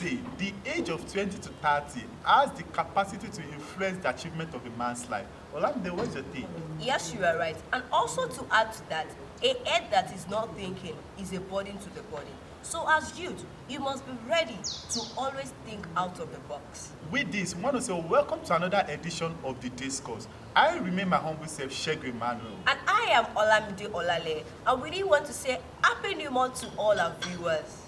say the age of 20 to 30 has the capacity to influence the achievement of a man's life. Olamide, what's your take? Yes, you are right. And also to add to that, a head that is not thinking is a burden to the body. So as youth, you must be ready to always think out of the box. With this, we want to say welcome to another edition of the Discourse. I remain my humble self, Segun Emmanuel. And I am Olamide Olale. And we really want to say Happy New Month to all our viewers.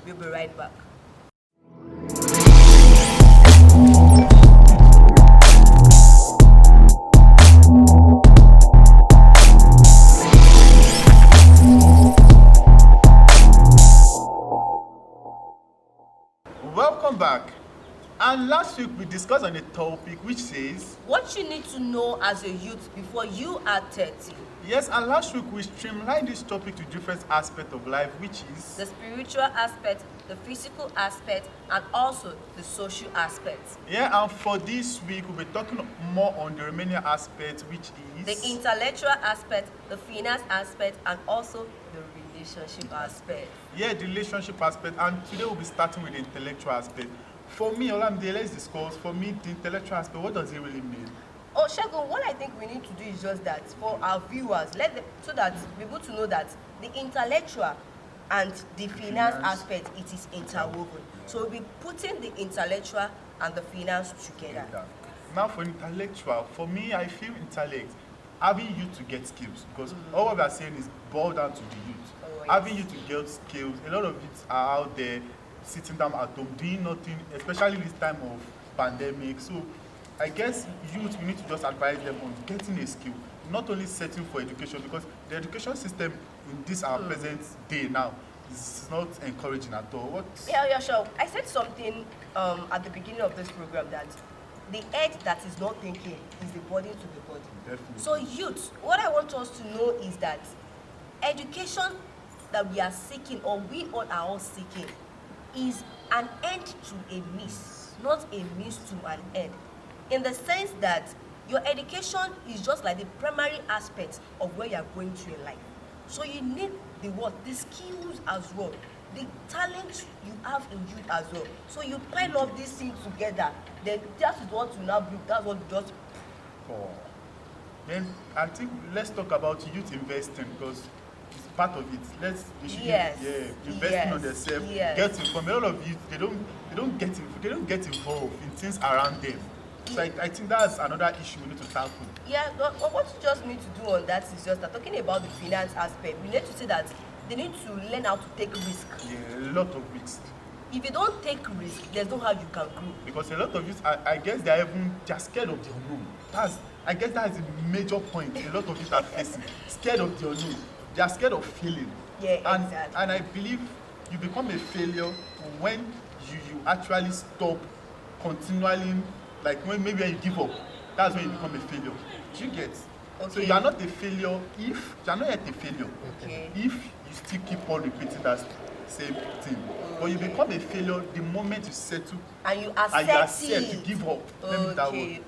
We'll be right back. Welcome back. And last week we discussed on a topic which says, what you need to know as a youth before you are 30. yes, and last week we streamlined this topic to different aspects of life, which is The spiritual aspect, the physical aspect, and also the social aspect. yeah, and for this week we'll be talking more on the remaining aspect, which is The intellectual aspect, the finance aspect, and also the relationship aspect. yeah, the relationship aspect. And today we'll be starting with the intellectual aspect. For me, Olamide, let's discuss. For me, the intellectual aspect, what does it really mean? Oh, Segun, what I think we need to do is just that for our viewers, let them, so that we're able to know that the intellectual and the finance aspect, it is interwoven. So we'll be putting the intellectual and the finance together. Now for intellectual, for me, I feel intellect, having you to get skills, because all what we are saying is boiled down to the youth. Oh, yes. Having you to get skills, a lot of youths are out there sitting down at home doing nothing, especially this time of pandemic. So I guess youth, we need to just advise them on getting a skill, not only searching for education, because the education system in this our present day now is not encouraging at all. What? Yeah, sure. I said something at the beginning of this program that the head that is not thinking is the burden to the body. Definitely. So youth, what I want us to know is that education that we are seeking, or we all are all seeking, is an end to a means, not a means to an end. In the sense that your education is just like the primary aspect of where you are going to in life. So you need the what? The skills as well, the talent you have in you as well. So you pile up these things together, then that is what you now bring, that's what you just. Oh. Then I think let's talk about youth investing, because it's part of it. They should Yes. investing on Yes. themselves. Yes. Get informed. A lot of youth they don't get involved in things around them. So I think that's another issue we need to tackle. Yeah, but what you just need to do on that is just that talking about the finance aspect, we need to say that they need to learn how to take risk. Yeah, a lot of risks. If you don't take risk, there's no how you can grow. Because a lot of youth, I guess they're scared of the unknown. I guess that's the major point a lot of youth are facing. Scared of the unknown. They are scared of failing. Yeah, and, exactly. And I believe you become a failure when you actually stop continually, like when maybe you give up. That's when you become a failure. Do you get? Okay. So you are not a failure if you are not yet a failure. Okay. If you still keep on repeating that same thing. But you become a failure the moment you settle And you and you accept accept, you it. give up. Let me that Okay,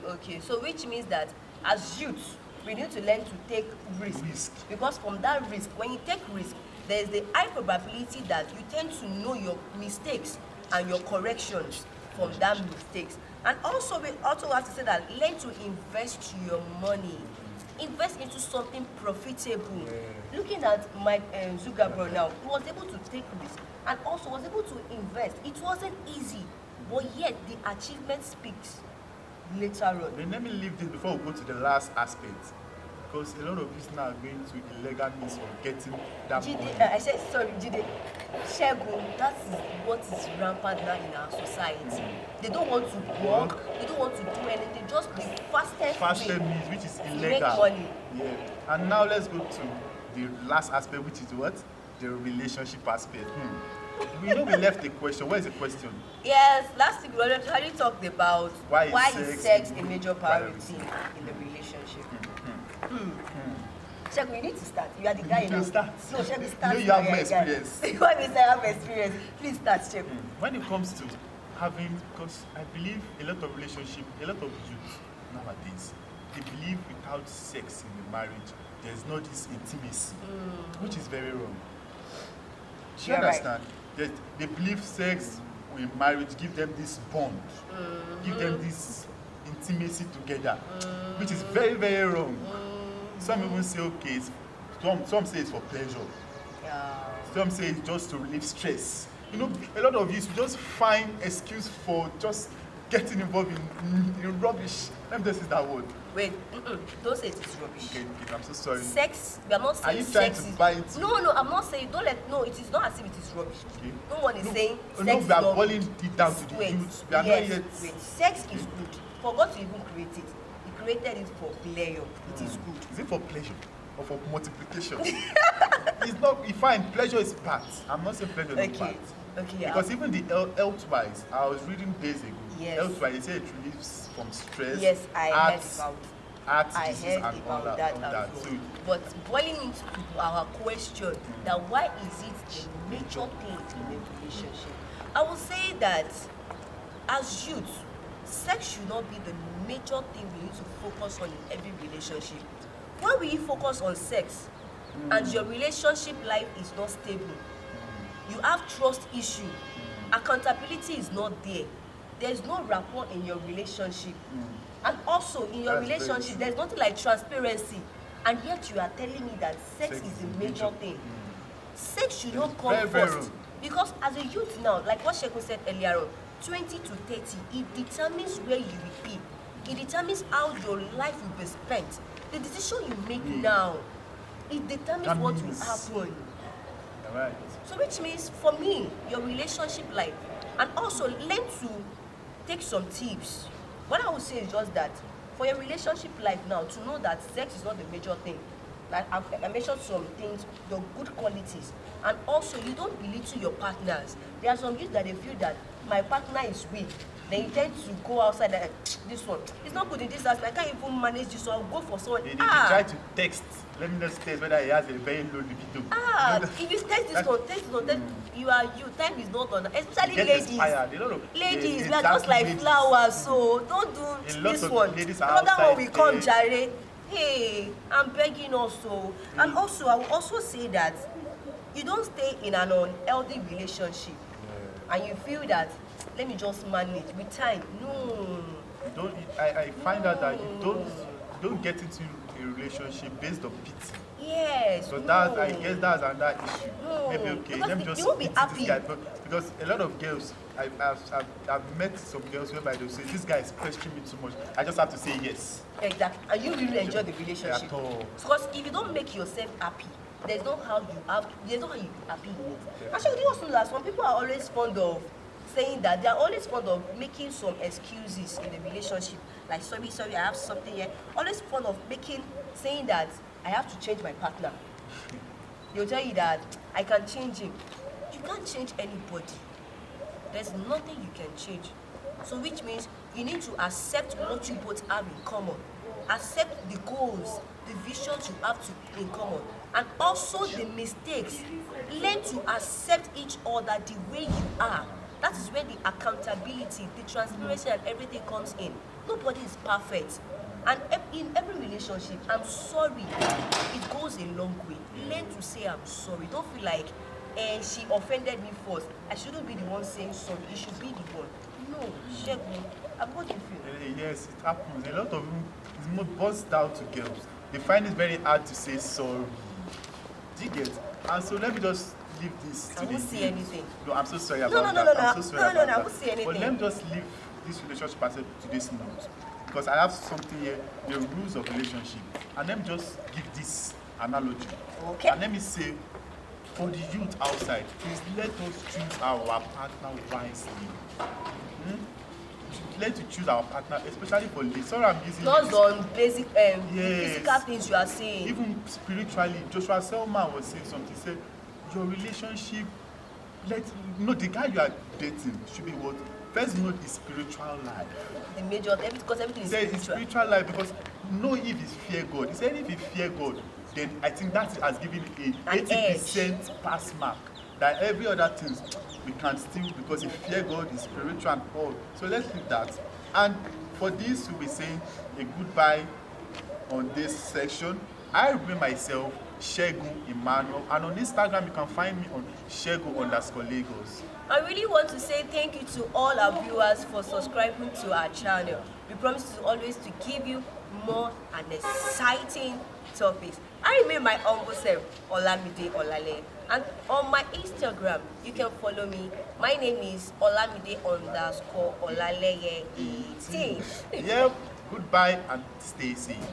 word. okay. So which means that as youth, we need to learn to take risk. Because from that risk, when you take risk, there is the high probability that you tend to know your mistakes and your corrections from that mistakes. And also we also have to say that learn to invest your money. Invest into something profitable. Looking at Mike Zuckerberg now, he was able to take risk and also was able to invest. It wasn't easy, but yet the achievement speaks later on. Then let me leave this before we go to the last aspect. Because a lot of people now are going to illegal means of getting that money. Jide, I said sorry, Jide. Segun, that is what is rampant now in our society. They don't want to work, they don't want to do anything, just the fastest way means, which is to illegal. make money. Yeah. And now let's go to the last aspect, which is what? The relationship aspect. We know we left the question. Where is the question? Yes, last week we already talked about Why is is sex sex a major priority in the relationship. Segun, you need to start. You are the guy You now. start. No, Segun, start. You have more are a guy. experience. Why means I have experience? Please start, Segun. When it comes to having, because I believe a lot of relationship, a lot of youth nowadays, they believe without sex in the marriage, there's not this intimacy, which is very wrong. Do you You're right. understand? They believe sex in marriage give them this bond, give them this intimacy together, which is very, very wrong. Some even say, okay, some say it's for pleasure. Yeah. Some say it's just to relieve stress. You know, a lot of youth just find excuse for just getting involved in rubbish. Let me just use that word. Wait, don't say it is rubbish. Okay, I'm so sorry. Sex, we are not saying Are you trying sex to is... buy it? No, I'm not saying, don't let, no, it is not as if it is rubbish. Okay. No one is saying sex no, is we are not boiling good. it down to the Wait, youth. We are yes, not yet. wait, sex is good. For God to even create it, He created it for pleasure. It is good. Is it for pleasure or for multiplication? It's not. You find pleasure is part. I'm not saying pleasure is not part. Okay, yeah. Because even the health-wise, I was reading days ago. Yes. Health-wise, they say it relieves from stress. Yes, I heard about heart I disease heard and all about that. that All as that. well. So But boiling into our question, that why is it a major thing in a relationship? I will say that as youth, sex should not be the major thing we need to focus on in every relationship. When we focus on sex and your relationship life is not stable, you have trust issue, accountability is not there, there's no rapport in your relationship, and also in your That's very relationship true. there's nothing like transparency, and yet you are telling me that sex is the major thing. Sex should not come very, very first, wrong. because as a youth now, like what Sheku said earlier on, 20 to 30, it determines where you will be, it determines how your life will be spent. The decision you make now, it determines That what will means- happen. All right. So which means for me, your relationship life, and also learn to take some tips. What I would say is just that for your relationship life now, to know that sex is not the major thing. Like I mentioned some things, the good qualities, and also you don't belittle your partners. There are some youth that they feel that my partner is weak. They intend to go outside and this one. It's not good in this aspect. I can't even manage this one. I'll go for someone. They try to text. Let me just test whether he has a very low libido. If you text this one, you are you. Time is not on. Especially Get ladies. inspired. A lot of Ladies, we are exactly just like ladies. flowers, so don't do A lot this of one. ladies are Another one outside will come, there. Jare. Hey, I'm begging also. And also, I will also say that you don't stay in an unhealthy relationship and you feel that, let me just manage with time. No. You don't. I find out that you don't get into a relationship based on pity. Yes. So no. that's, I guess that's another issue. No, Maybe okay, because let me you just won't be pity happy. this guy. But because a lot of girls, I've met some girls whereby they say this guy is pressuring me too much. I just have to say yes. Exactly. And you really enjoy the relationship. At all. Because if you don't make yourself happy, there's no how you be happy in it. Yeah. Actually, do you also know that some people are always fond of saying that they are always fond of making some excuses in the relationship. Like sorry, I have something here. Always fond of saying that I have to change my partner. They'll tell you that I can change him. You can't change anybody. There's nothing you can change. So which means you need to accept what you both have in common. Accept the goals, the visions you have in common. And also the mistakes. Learn to accept each other the way you are. That is where the accountability, the transparency and everything comes in. Nobody is perfect. And in every relationship, I'm sorry, it goes a long way. Learn to say I'm sorry. Don't feel like she offended me first. I shouldn't be the one saying sorry. You should be the one. No, Shegun, what do you feel? Yes, it happens. A lot of them, it's more boils down to girls. They find it very hard to say sorry. Do you get? And so let me just leave this to I won't say anything. No, I'm so sorry about No, that. no, I'm so sorry about I that. won't say anything. But let me just leave this relationship as a today's note. Because I have something here, the rules of relationship. And let me just give this analogy. Okay. And let me say, for the youth outside, please let us choose our partner wisely. We should learn to choose our partner, especially for ladies. Sorry, I'm using Not this. on basic Yes. physical things you are saying. Even spiritually, Joshua Selman was saying something. He said, your relationship, the guy you are dating should be what? First, know his spiritual life. The major, because everything He is said his spiritual. spiritual life, because know if he fear God. He said if he fear God, then I think that has given a An 80% pass mark. That every other things we can still, because he fear God, is spiritual and all. So let's leave that. And for this, we'll be saying a goodbye on this section. I remain myself, Segun Emmanuel, and on Instagram you can find me on Segun_Lagos. I really want to say thank you to all our viewers for subscribing to our channel. We promise to always to give you more and exciting topics. I remain my humble self, Olamide Olale. And on my Instagram, you can follow me. My name is Olamide_Olaleye18. Yep, goodbye and stay safe.